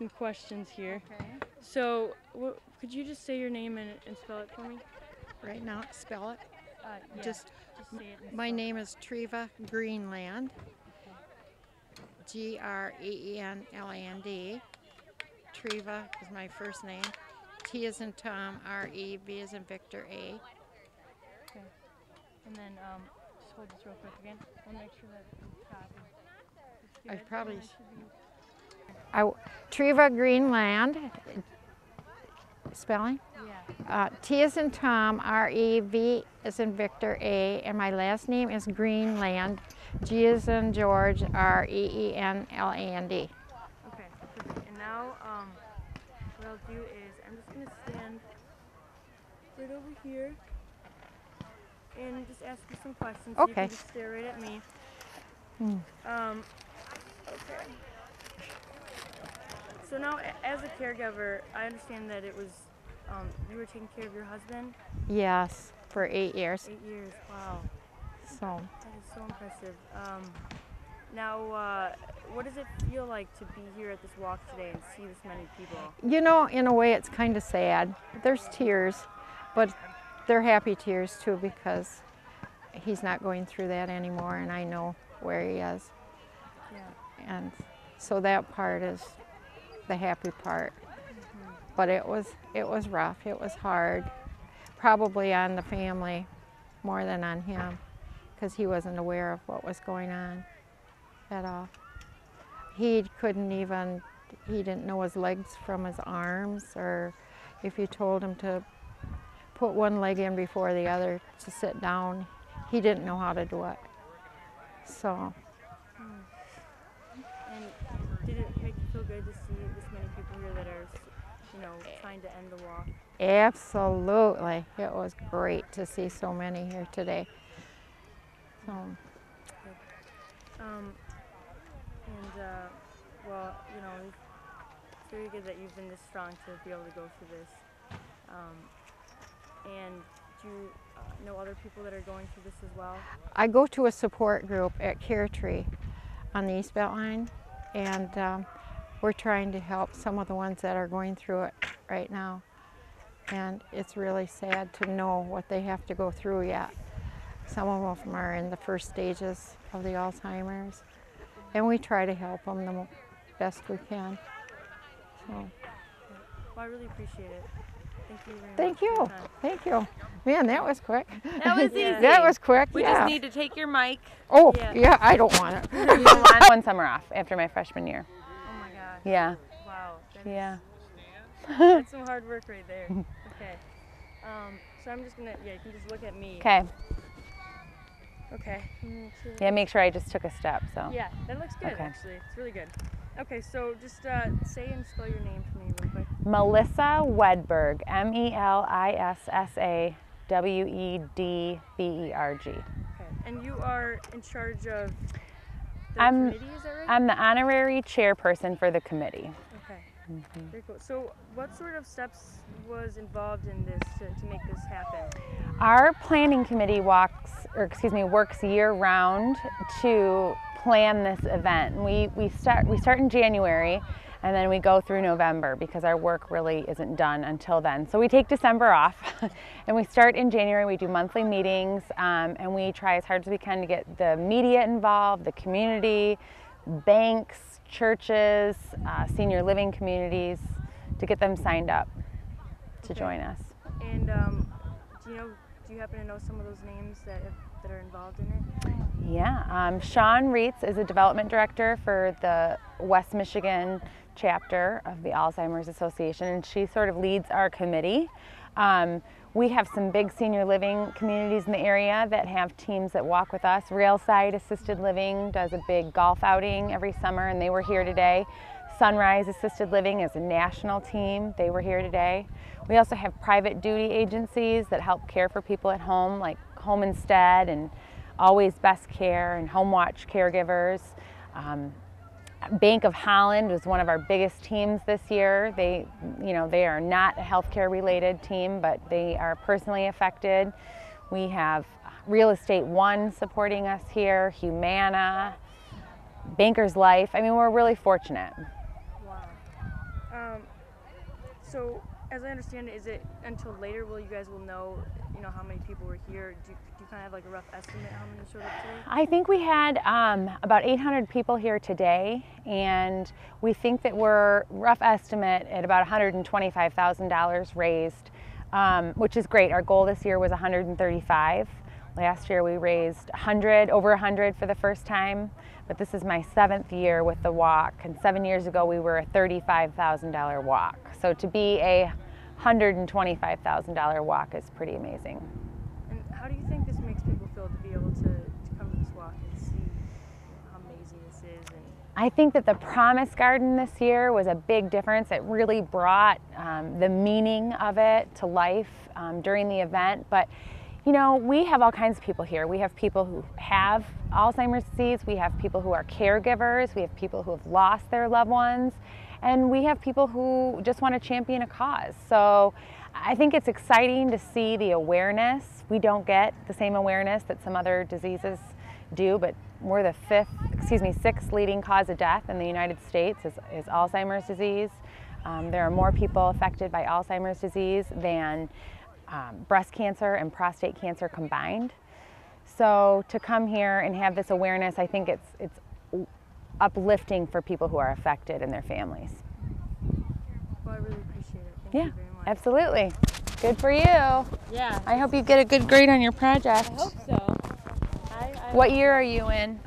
some questions here. Okay. So, could you just say your name and spell it for me? Right now, spell it. Yeah, Just say it. And my spell name is Treva Greenland. Greenland. Treva is my first name. T is in Tom, R-E, V is in Victor, A. it. Okay. And then, just hold this real quick again. I'll make sure that it's copied. It's I good, probably- and I should be- Treva Greenland. Spelling? Yeah. T is in Tom, R-E, V is in Victor, A. And my last name is Greenland. G is in George, R-E-E-N-L-A-N-D. Okay, perfect. And now, what I'll do is I'm just gonna stand right over here and just ask you some questions. So you Okay. can just stare right at me. Okay. So now, as a caregiver, I understand that it was you were taking care of your husband. Yes, for 8 years. 8 years. Wow, So, that is so impressive. Now, what does it feel like to be here at this walk today and see this many people? you know, in a way, it's kind of sad. There's tears, but they're happy tears too because he's not going through that anymore, and I know where he is. Yeah. And so that part is the happy part. But it was rough. It was hard, probably on the family more than on him, because he wasn't aware of what was going on at all. He didn't know his legs from his arms, or if you told him to put one leg in before the other to sit down, he didn't know how to do it. So, And did it make you feel good to see this many people here that are, trying to end the walk? absolutely, it was great to see so many here today. So, Well, it's very good that you've been this strong to be able to go through this. And do you know other people that are going through this as well? I go to a support group at Care Tree on the East Belt Line, and we're trying to help some of the ones that are going through it right now. And it's really sad to know what they have to go through yet. Some of them are in the first stages of the Alzheimer's, and we try to help them the best we can. So, Well, I really appreciate it. Thank you very much. thank for your you, time. thank you. Man, that was quick. That was Yeah. easy. That was quick, We yeah. just need to take your mic. Oh, Yeah. yeah, I don't want it. You don't want one summer off after my freshman year. Oh my gosh. Yeah. Wow. Yeah. That's some hard work right there. Okay. So I'm just gonna, you can just look at me. Okay. Okay. Yeah, make sure I just took a step, so. Yeah, that looks good Okay. actually. It's really good. Okay, so just say and spell your name for me real quick. Melissa Wedberg, Melissawedberg. Okay. And you are in charge of the I'm- committee, is that right? I'm the honorary chairperson for the committee. Okay. Very cool. So what sort of steps was involved in this to make this happen? Our planning committee works year round to plan this event. We start in January, and then we go through November because our work really isn't done until then. So we take December off and we start in January. We do monthly meetings, and we try as hard as we can to get the media involved, the community, banks, churches, senior living communities, to get them signed up to join us. And do you happen to know some of those names that are involved in it? Yeah, Sean Reitz is a development director for the West Michigan chapter of the Alzheimer's Association, and she sort of leads our committee. We have some big senior living communities in the area that have teams that walk with us. Railside Assisted Living does a big golf outing every summer, and they were here today. Sunrise Assisted Living is a national team. They were here today. We also have private duty agencies that help care for people at home, like Home Instead and Always Best Care and Home Watch caregivers. Bank of Holland was one of our biggest teams this year. They are not a healthcare related team, but they are personally affected. We have Real Estate One supporting us here, Humana, Bankers Life. I mean, we're really fortunate. Wow. So, as I understand it, is it until later will you guys will know, how many people were here? Do you kind of have like a rough estimate how many showed up today? I think we had about 800 people here today, and we think that we're, rough estimate, at about $125,000 raised, which is great. Our goal this year was 135. Last year we raised over 100 for the first time, but this is my 7th year with the walk, and 7 years ago we were a $35,000 walk. So to be a $125,000 walk is pretty amazing. And how do you think this makes people feel to be able to come to this walk and see how amazing this is? And I think that the Promise Garden this year was a big difference. It really brought the meaning of it to life during the event. But we have all kinds of people here. We have people who have Alzheimer's disease, we have people who are caregivers, we have people who have lost their loved ones, and we have people who just want to champion a cause. So I think it's exciting to see the awareness. We don't get the same awareness that some other diseases do, but we're the 6th leading cause of death in the United States is Alzheimer's disease. There are more people affected by Alzheimer's disease than breast cancer and prostate cancer combined. So to come here and have this awareness, I think it's uplifting for people who are affected and their families. Well, I really appreciate it. Thank you very much. Absolutely. Good for you. Yeah. I hope you get a good grade on your project. I hope so. What year are you in?